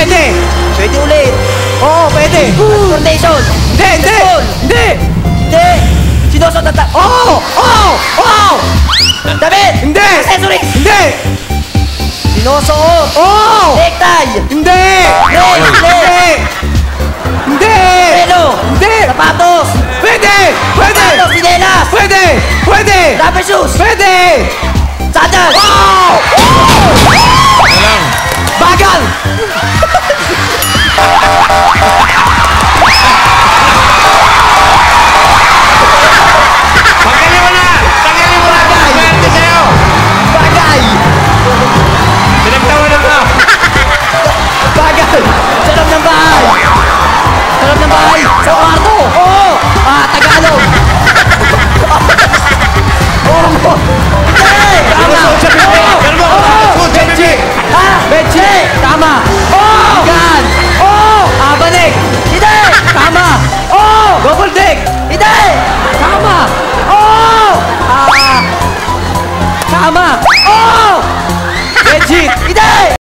Pwede. Pwede ulit. Oo, pwede. Transportation. Hindi, hindi. Hindi. Hindi. Sinusot na Oo! Oo! Oo! damit. Hindi. Accessories. Hindi. Sinusuot. Oo! Necktie. Hindi. Hindi. Hindi. Pelo. Hindi. Sapatos. Pwede. Pwede. Sapatos. Sinelas. Pwede. Pwede. Rubber shoes. Pwede. Sandals. Wow! Bagal! Tanggalin mo na! Tanggalin mo na! Swerte sa'yo! Bagay! Pinagtawanan ka! Bagal! Sa loob ng bahay. Sa loob ng bahay. Sa kwarto. Oo! Tagalog. Hindi. Tama. Suot sa bibig! Pero mo! Suot sa bibig! Ha? Beche! Tama. Oo! Gan. Oo! Banig. Hindi. Tama. Oo! Double deck. Hindi. Tama! Oo. Tama.